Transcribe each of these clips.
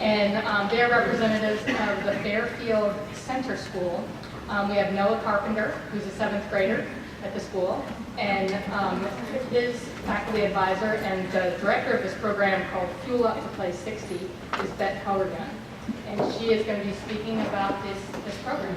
And they're representatives of the Fairfield Center School. We have Noah Carpenter, who's a 7th grader at the school, and his faculty advisor and the director of this program called Fuel Up to Play 60 is Bet Howrigan. And she is going to be speaking about this program.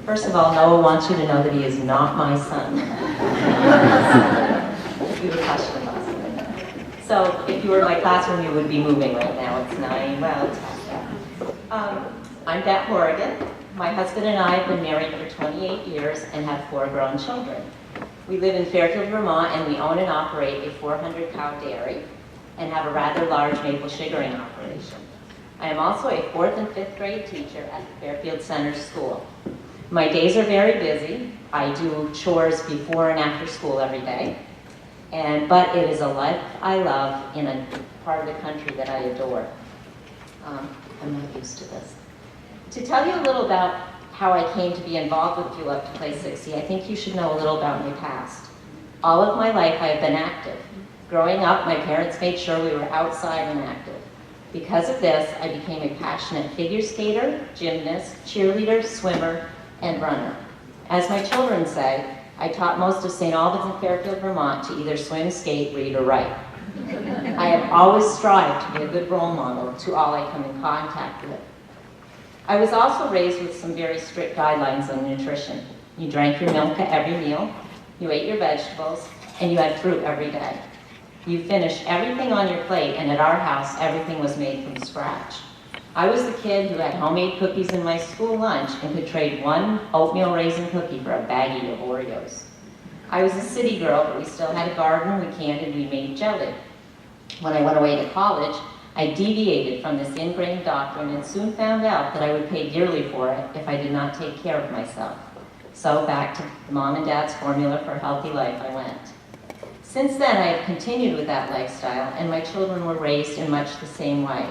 First of all, Noah wants you to know that he is not my son. You were questioning last night. So if you were in my classroom, you would be moving right now. It's 9, well, it's I'm Bet Howrigan. My husband and I have been married for 28 years and have 4 grown children. We live in Fairfield, Vermont, and we own and operate a 400-cow dairy and have a rather large maple sugaring operation. I am also a 4th and 5th grade teacher at the Fairfield Center School. My days are very busy. I do chores before and after school every day. But it is a life I love in a part of the country that I adore. I'm not used to this. To tell you a little about how I came to be involved with Fuel Up to Play 60, I think you should know a little about my past. All of my life I have been active. Growing up, my parents made sure we were outside and active. Because of this, I became a passionate figure skater, gymnast, cheerleader, swimmer, and runner. As my children say, I taught most of St. Albans and Fairfield, Vermont to either swim, skate, read, or write. I have always strived to be a good role model to all I come in contact with. I was also raised with some very strict guidelines on nutrition. You drank your milk at every meal, you ate your vegetables, and you had fruit every day. You finished everything on your plate, and at our house, everything was made from scratch. I was the kid who had homemade cookies in my school lunch and could trade one oatmeal raisin cookie for a baggie of Oreos. I was a city girl, but we still had a garden, we canned, and we made jelly. When I went away to college, I deviated from this ingrained doctrine and soon found out that I would pay dearly for it if I did not take care of myself. So back to Mom and Dad's formula for a healthy life I went. Since then, I have continued with that lifestyle, and my children were raised in much the same way,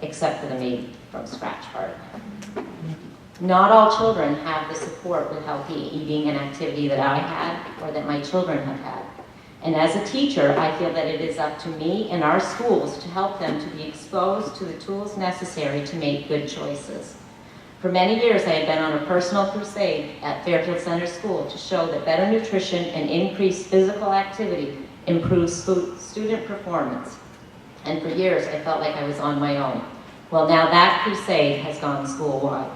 except for the made from scratch part. Not all children have the support with healthy eating and activity that I had or that my children have had. And as a teacher, I feel that it is up to me and our schools to help them to be exposed to the tools necessary to make good choices. For many years, I have been on a personal crusade at Fairfield Center School to show that better nutrition and increased physical activity improves student performance. And for years, I felt like I was on my own. Well, now that crusade has gone school-wide.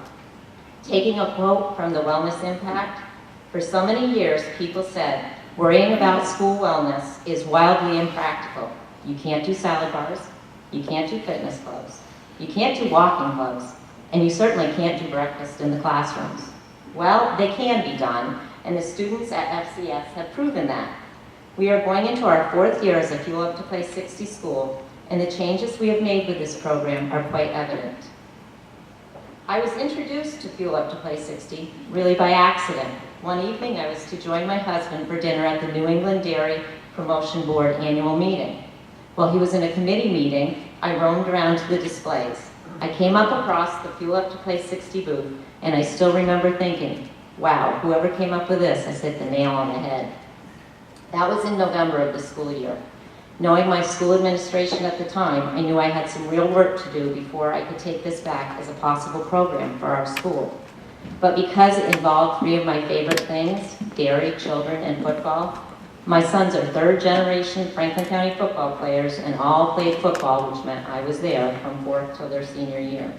Taking a quote from the Wellness Impact, for so many years, people said, worrying about school wellness is wildly impractical. You can't do salad bars, you can't do fitness clubs, you can't do walking clubs, and you certainly can't do breakfast in the classrooms. Well, they can be done, and the students at FCS have proven that. We are going into our 4th year as a Fuel Up to Play 60 school, and the changes we have made with this program are quite evident. I was introduced to Fuel Up to Play 60 really by accident. One evening I was to join my husband for dinner at the New England Dairy Promotion Board annual meeting. While he was in a committee meeting, I roamed around to the displays. I came up across the Fuel Up to Play 60 booth, and I still remember thinking, wow, whoever came up with this has hit the nail on the head. That was in November of the school year. Knowing my school administration at the time, I knew I had some real work to do before I could take this back as a possible program for our school. But because it involved 3 of my favorite things, dairy, children, and football, my sons are 3rd generation Franklin County football players and all played football, which meant I was there from 4th till their senior year.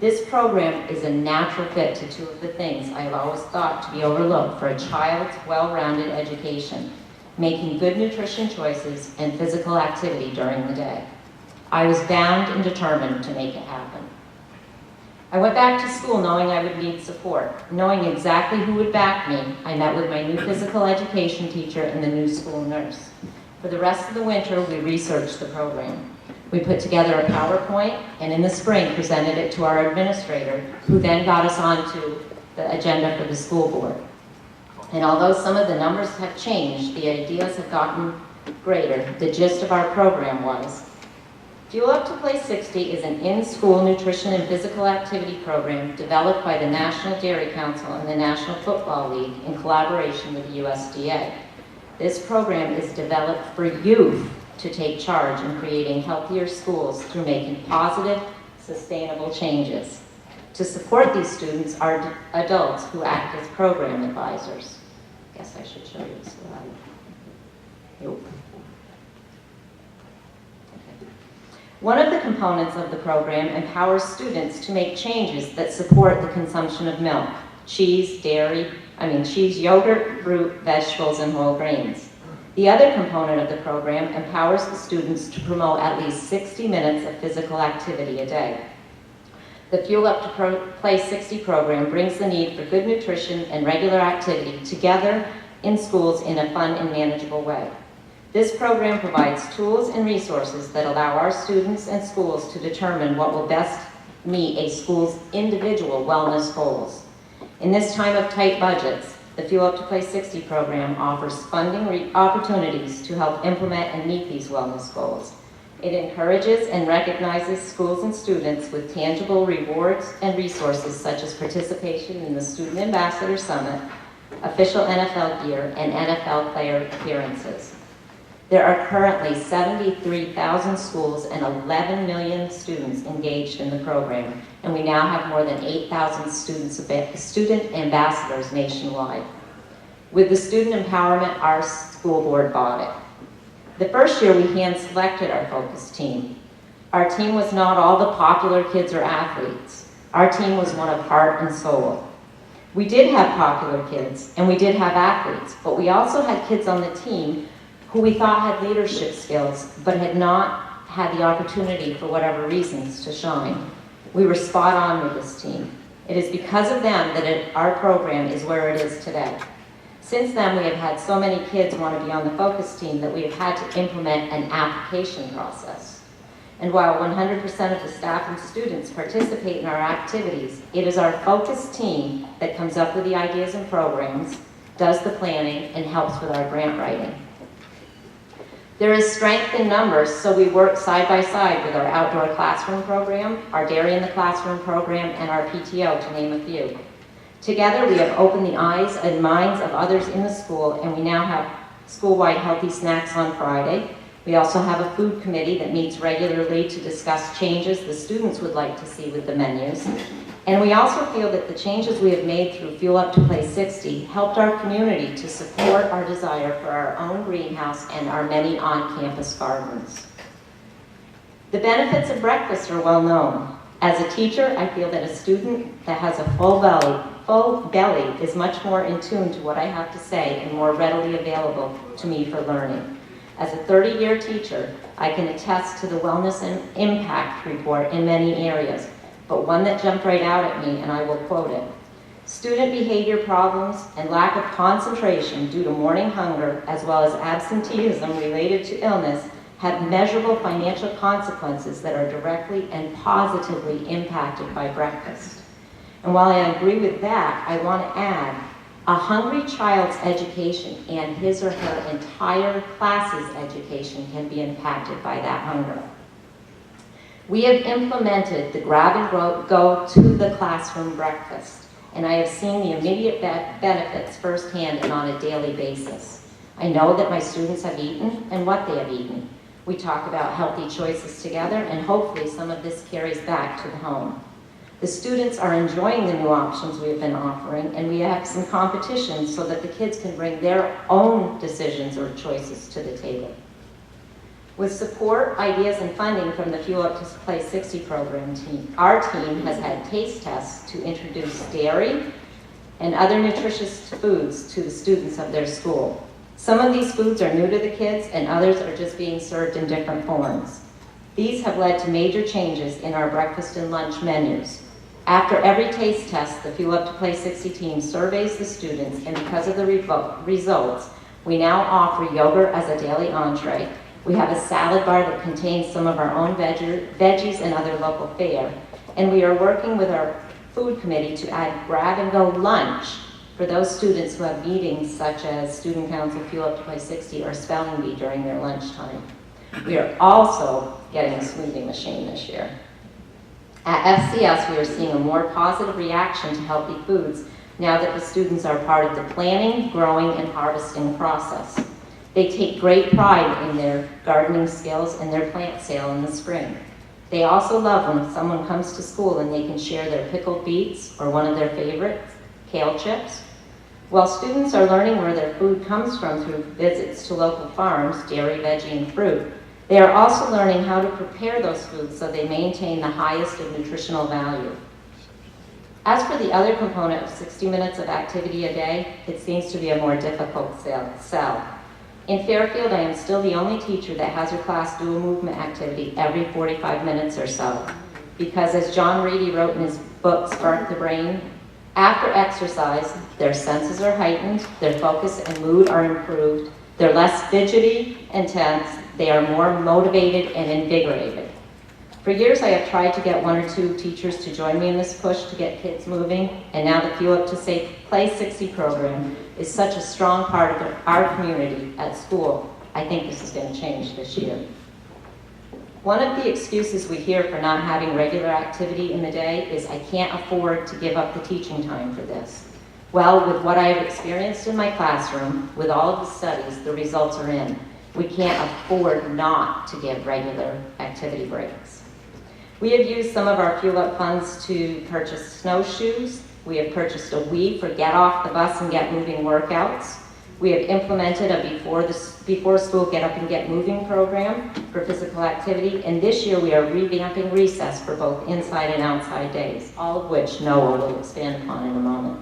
This program is a natural fit to 2 of the things I have always thought to be overlooked for a child's well-rounded education: making good nutrition choices and physical activity during the day. I was bound and determined to make it happen. I went back to school knowing I would need support. Knowing exactly who would back me, I met with my new physical education teacher and the new school nurse. For the rest of the winter, we researched the program. We put together a PowerPoint, and in the spring presented it to our administrator, who then got us onto the agenda for the school board. And although some of the numbers have changed, the ideas have gotten greater. The gist of our program was, Fuel Up to Play 60 is an in-school nutrition and physical activity program developed by the National Dairy Council and the National Football League in collaboration with the USDA. This program is developed for youth to take charge in creating healthier schools through making positive, sustainable changes. To support these students are adults who act as program advisors. I guess I should show you a slide. Nope. One of the components of the program empowers students to make changes that support the consumption of milk, cheese, yogurt, fruit, vegetables, and whole grains. The other component of the program empowers the students to promote at least 60 minutes of physical activity a day. The Fuel Up to Play 60 program brings the need for good nutrition and regular activity together in schools in a fun and manageable way. This program provides tools and resources that allow our students and schools to determine what will best meet a school's individual wellness goals. In this time of tight budgets, the Fuel Up to Play 60 program offers funding opportunities to help implement and meet these wellness goals. It encourages and recognizes schools and students with tangible rewards and resources such as participation in the Student Ambassador Summit, official NFL gear, and NFL player appearances. There are currently 73,000 schools and 11 million students engaged in the program, and we now have more than 8,000 student ambassadors nationwide. With the student empowerment, our school board bought it. The first year, we hand-selected our focus team. Our team was not all the popular kids or athletes. Our team was one of heart and soul. We did have popular kids, and we did have athletes, but we also had kids on the team who we thought had leadership skills, but had not had the opportunity for whatever reasons to shine. We were spot on with this team. It is because of them that our program is where it is today. Since then, we have had so many kids want to be on the focus team that we have had to implement an application process. And while 100% of the staff and students participate in our activities, it is our focus team that comes up with the ideas and programs, does the planning, and helps with our grant writing. There is strength in numbers, so we work side by side with our outdoor classroom program, our Dairy in the Classroom program, and our PTO, to name a few. Together, we have opened the eyes and minds of others in the school, and we now have school-wide healthy snacks on Friday. We also have a food committee that meets regularly to discuss changes the students would like to see with the menus. And we also feel that the changes we have made through Fuel Up to Play 60 helped our community to support our desire for our own greenhouse and our many on-campus gardens. The benefits of breakfast are well known. As a teacher, I feel that a student that has a full belly is much more in tune to what I have to say and more readily available to me for learning. As a 30-year teacher, I can attest to the Wellness and Impact report in many areas, but one that jumped right out at me, and I will quote it. Student behavior problems and lack of concentration due to morning hunger, as well as absenteeism related to illness, have measurable financial consequences that are directly and positively impacted by breakfast. And while I agree with that, I want to add, a hungry child's education and his or her entire class's education can be impacted by that hunger. We have implemented the grab and go to the classroom breakfast, and I have seen the immediate benefits firsthand and on a daily basis. I know that my students have eaten and what they have eaten. We talk about healthy choices together, and hopefully some of this carries back to the home. The students are enjoying the new options we have been offering, and we have some competition so that the kids can bring their own decisions or choices to the table. With support, ideas, and funding from the Fuel Up to Play 60 program team, our team has had taste tests to introduce dairy and other nutritious foods to the students of their school. Some of these foods are new to the kids, and others are just being served in different forms. These have led to major changes in our breakfast and lunch menus. After every taste test, the Fuel Up to Play 60 team surveys the students, and because of the results, we now offer yogurt as a daily entree. We have a salad bar that contains some of our own veggies and other local fare. And we are working with our food committee to add grab-and-go lunch for those students who have meetings such as Student Council, Fuel Up to Play 60, or Spelling Bee during their lunchtime. We are also getting a smoothie machine this year. At FCS, we are seeing a more positive reaction to healthy foods now that the students are part of the planting, growing, and harvesting process. They take great pride in their gardening skills and their plant sale in the spring. They also love when someone comes to school and they can share their pickled beets or one of their favorites, kale chips. While students are learning where their food comes from through visits to local farms, dairy, veggie, and fruit, they are also learning how to prepare those foods so they maintain the highest of nutritional value. As for the other component of 60 minutes of activity a day, it seems to be a more difficult sell. In Fairfield, I am still the only teacher that has her class do a movement activity every 45 minutes or so. Because as John Reedy wrote in his book, Spark the Brain, after exercise, their senses are heightened, their focus and mood are improved, they're less fidgety and tense, they are more motivated and invigorated. For years, I have tried to get 1 or 2 teachers to join me in this push to get kids moving, and now the Fuel Up to Play 60 program is such a strong part of our community at school. I think this is going to change this year. One of the excuses we hear for not having regular activity in the day is I can't afford to give up the teaching time for this. Well, with what I have experienced in my classroom, with all of the studies, the results are in. We can't afford not to give regular activity breaks. We have used some of our Fuel Up funds to purchase snowshoes. We have purchased a Wii for get off the bus and get moving workouts. We have implemented a before school get up and get moving program for physical activity. And this year we are revamping recess for both inside and outside days, all of which Noah will expand upon in a moment.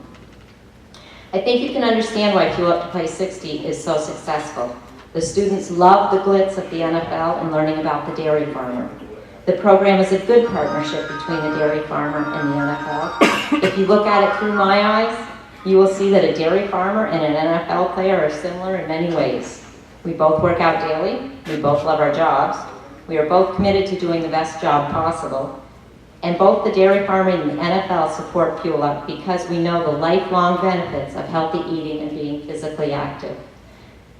I think you can understand why Fuel Up to Play 60 is so successful. The students love the glitz of the NFL and learning about the dairy farmer. The program is a good partnership between the dairy farmer and the NFL. If you look at it through my eyes, you will see that a dairy farmer and an NFL player are similar in many ways. We both work out daily, we both love our jobs, we are both committed to doing the best job possible, and both the dairy farmer and the NFL support Fuel Up because we know the lifelong benefits of healthy eating and being physically active.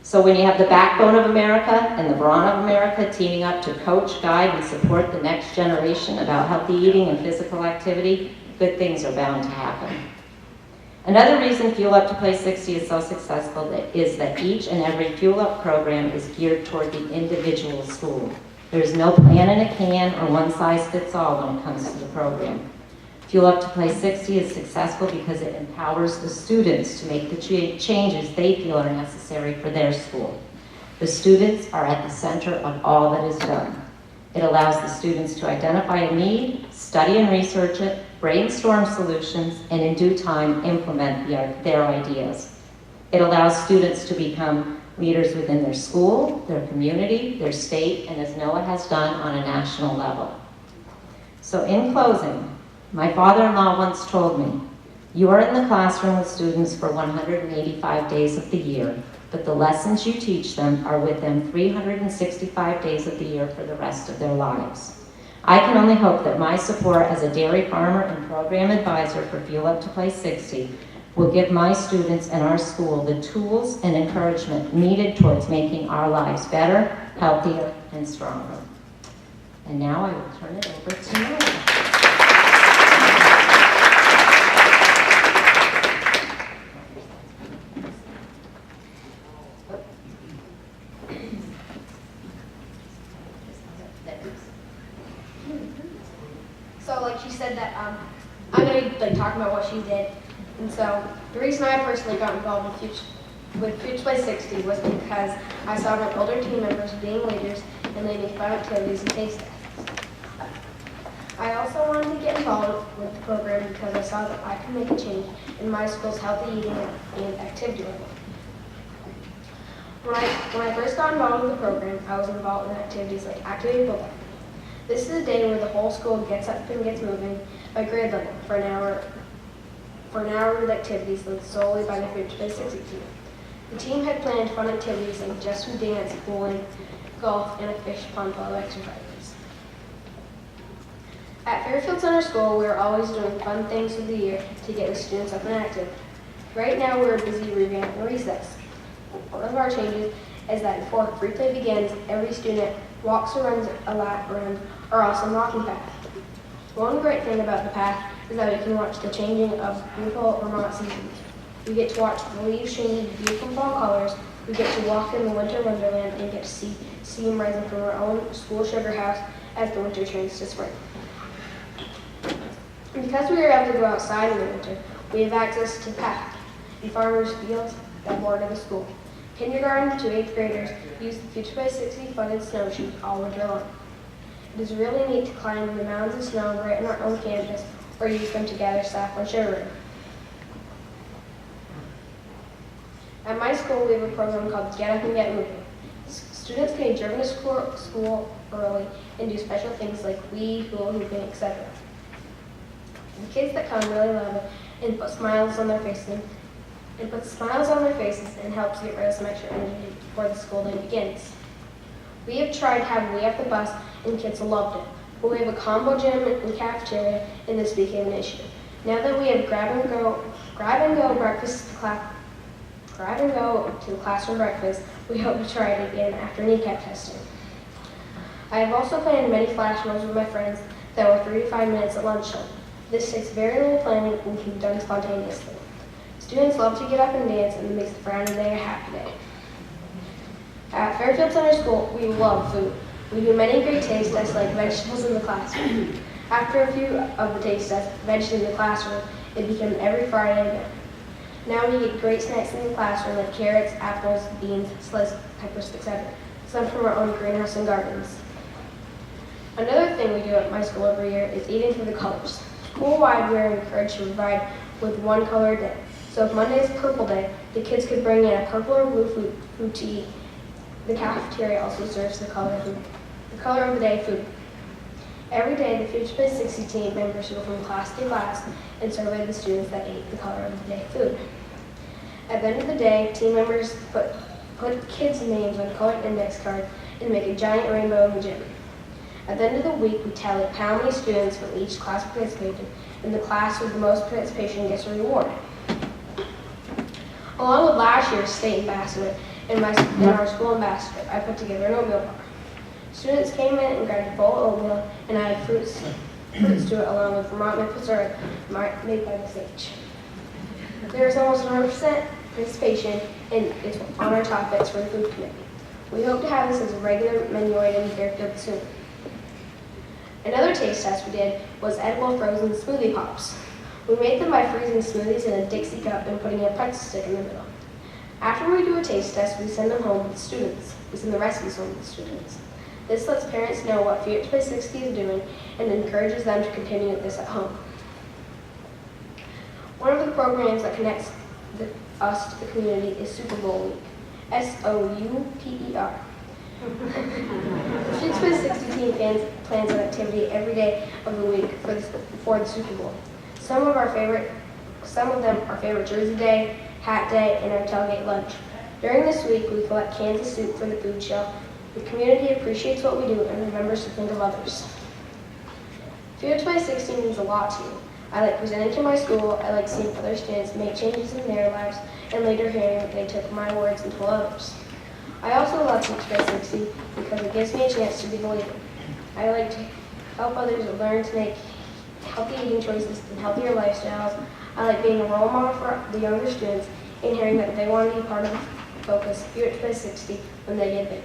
So when you have the backbone of America and the brawn of America teaming up to coach, guide, and support the next generation about healthy eating and physical activity, good things are bound to happen. Another reason Fuel Up to Play 60 is so successful is that each and every Fuel Up program is geared toward the individual school. There's no plan in a can or one size fits all when it comes to the program. Fuel Up to Play 60 is successful because it empowers the students to make the changes they feel are necessary for their school. The students are at the center of all that is done. It allows the students to identify a need, study and research it, brainstorm solutions, and in due time implement their ideas. It allows students to become leaders within their school, their community, their state, and as Noah has done on a national level. So in closing, my father-in-law once told me, "You are in the classroom with students for 185 days of the year, but the lessons you teach them are with them 365 days of the year for the rest of their lives." I can only hope that my support as a dairy farmer and program advisor for Fuel Up to Play 60 will give my students and our school the tools and encouragement needed towards making our lives better, healthier, and stronger. And now I will turn it over to Noah. So like she said that I'm going to be talking about what she did. And so the reason I personally got involved with Fuel to Play 60 was because I saw my older team members being leaders and leading fun activities and taste tests. I also wanted to get involved with the program because I saw that I could make a change in my school's healthy eating and activity level. When I first got involved with the program, I was involved in activities like activity football. This is a day where the whole school gets up and gets moving by grade level for an hour with activities led solely by the Fuel to Play 60 team. The team had planned fun activities like Just Food Dance, bowling, golf, and a fish pond polo exercises. At Fairfield Center School, we are always doing fun things through the year to get the students up and active. Right now, we're busy revamping recess. One of our changes is that before free play begins, every student Walks or runs around are also walking path. One great thing about the path is that we can watch the changing of beautiful Vermont seasons. We get to watch the leaves change into beautiful fall colors. We get to walk in the winter wonderland and get to see steam rising from our own school sugar house as the winter turns to spring. And because we are able to go outside in the winter, we have access to the path and farmers' fields that border the school. Kindergarten to 8th graders use the Future by 60 funded snowshoes all winter long. It is really neat to climb the mounds of snow right on our own campus or use them to gather sap on sugar. At my school, we have a program called Get Up and Get Moving. Students can be driven to school early and do special things like weed, hula hooping, etc. The kids that come really love it and put smiles on their faces and helps get rid of some extra energy before the school day begins. We have tried to have Way Off the Bus and kids loved it, but we have a combo gym and cafeteria and this became an issue. Now that we have grab and go to the classroom breakfast, we hope to try it again after kneecap testing. I have also planned many flash mobs with my friends that were 3 to 5 minutes at lunchtime. This takes very little planning and can be done spontaneously. Students love to get up and dance, and it makes the Friday day a happy day. At Fairfield Center School, we love food. We do many great taste tests like vegetables in the classroom. After a few of the taste tests, vegetables in the classroom, it becomes every Friday again. Now we get great snacks in the classroom like carrots, apples, beans, sliced peppers, etc. Some from our own greenhouse and gardens. Another thing we do at my school every year is eating for the colors. School-wide, we are encouraged to provide with one color a day. So if Monday is Purple Day, the kids could bring in a purple or blue food to eat. The cafeteria also serves the color of the day food. Every day, the Future by 60 team members go from class to class and survey the students that ate the color of the day food. At the end of the day, team members put kids' names on colored index cards and make a giant rainbow in the gym. At the end of the week, we tally up how many students from each class participated, and the class with the most participation gets a reward. Along with last year's state ambassador and our school ambassador, I put together an oatmeal bar. Students came in and grabbed a bowl of oatmeal and added fruits to it along with Vermont maple syrup made by the sage. There is almost 100% participation and it's on our topics for the food committee. We hope to have this as a regular menu item in Fairfield soon. Another taste test we did was edible frozen smoothie pops. We made them by freezing smoothies in a Dixie cup and putting a pretzel stick in the middle. After we do a taste test, we send them home with the students. We send the recipes home with the students. This lets parents know what Future by 60 is doing and encourages them to continue this at home. One of the programs that connects us to the community is Super Bowl Week, SOUPER. The Future by 60 team plans an activity every day of the week before the Super Bowl. Some of them are favorite jersey day, hat day, and our tailgate lunch. During this week, we collect cans of soup for the food shelf. The community appreciates what we do and remembers to think of others. Future by 60 means a lot to me. I like presenting to my school, I like seeing other students make changes in their lives, and later hearing that they took my words and told others. I also love Future by 60 because it gives me a chance to be the leader. I like to help others learn to make healthy eating choices and healthier lifestyles. I like being a role model for the younger students and hearing that they want to be part of the focus Future by 60 when they get bigger.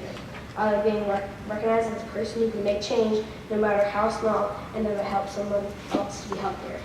I like being recognized as a person who can make change no matter how small and if it helps someone else to be healthier.